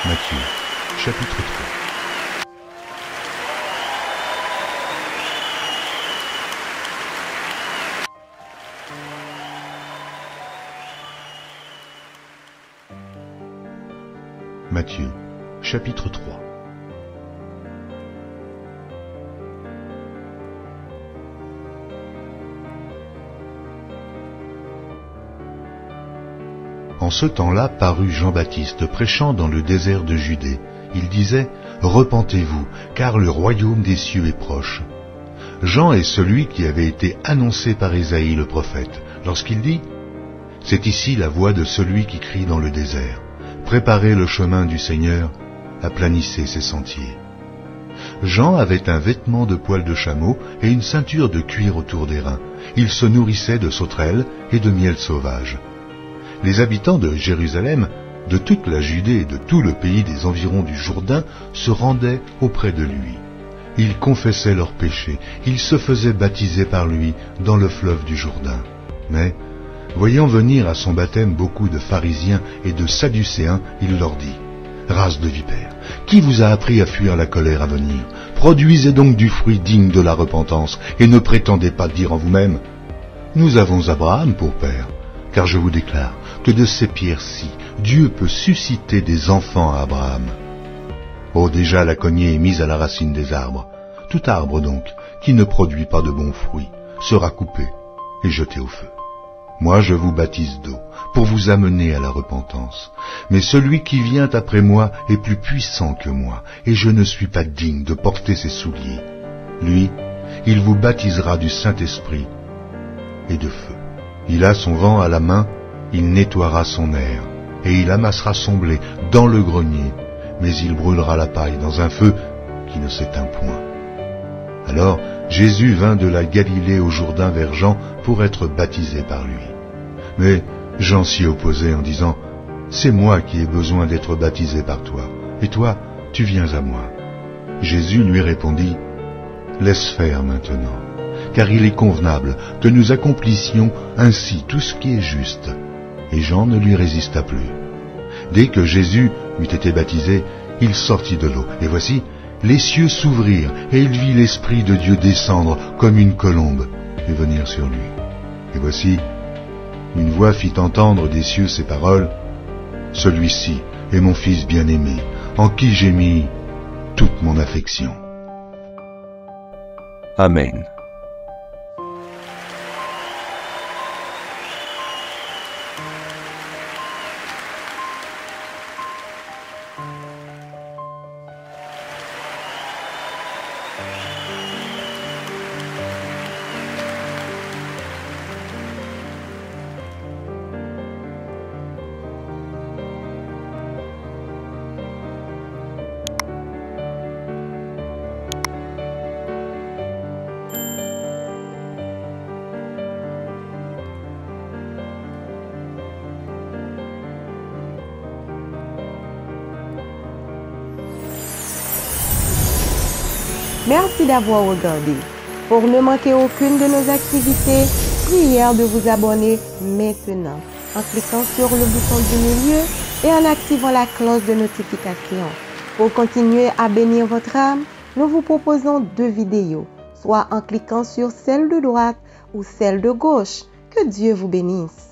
Matthieu, chapitre 3. Matthieu, chapitre 3. En ce temps-là parut Jean-Baptiste prêchant dans le désert de Judée. Il disait, « Repentez-vous, car le royaume des cieux est proche. » Jean est celui qui avait été annoncé par Ésaïe le prophète, lorsqu'il dit, « C'est ici la voix de celui qui crie dans le désert. Préparez le chemin du Seigneur, aplanissez ses sentiers. » Jean avait un vêtement de poil de chameau et une ceinture de cuir autour des reins. Il se nourrissait de sauterelles et de miel sauvage. Les habitants de Jérusalem, de toute la Judée et de tout le pays des environs du Jourdain se rendaient auprès de lui. Ils confessaient leurs péchés, ils se faisaient baptiser par lui dans le fleuve du Jourdain. Mais, voyant venir à son baptême beaucoup de pharisiens et de sadducéens, il leur dit, « Race de vipères, qui vous a appris à fuir la colère à venir? Produisez donc du fruit digne de la repentance, et ne prétendez pas dire en vous-même, « Nous avons Abraham pour père. » Car je vous déclare que de ces pierres-ci, Dieu peut susciter des enfants à Abraham. Oh, déjà la cognée est mise à la racine des arbres. Tout arbre donc, qui ne produit pas de bons fruits, sera coupé et jeté au feu. Moi je vous baptise d'eau, pour vous amener à la repentance. Mais celui qui vient après moi est plus puissant que moi, et je ne suis pas digne de porter ses souliers. Lui, il vous baptisera du Saint-Esprit et de feu. Il a son vent à la main, il nettoiera son aire, et il amassera son blé dans le grenier, mais il brûlera la paille dans un feu qui ne s'éteint point. Alors Jésus vint de la Galilée au Jourdain vers Jean pour être baptisé par lui. Mais Jean s'y opposait en disant, « C'est moi qui ai besoin d'être baptisé par toi, et toi, tu viens à moi. » Jésus lui répondit, « Laisse faire maintenant. Car il est convenable que nous accomplissions ainsi tout ce qui est juste. » Et Jean ne lui résista plus. Dès que Jésus eut été baptisé, il sortit de l'eau. Et voici, les cieux s'ouvrirent, et il vit l'Esprit de Dieu descendre comme une colombe et venir sur lui. Et voici, une voix fit entendre des cieux ces paroles, « Celui-ci est mon Fils bien-aimé, en qui j'ai mis toute mon affection. » Amen. Merci d'avoir regardé. Pour ne manquer aucune de nos activités, prière de vous abonner maintenant en cliquant sur le bouton du milieu et en activant la cloche de notification. Pour continuer à bénir votre âme, nous vous proposons 2 vidéos, soit en cliquant sur celle de droite ou celle de gauche. Que Dieu vous bénisse.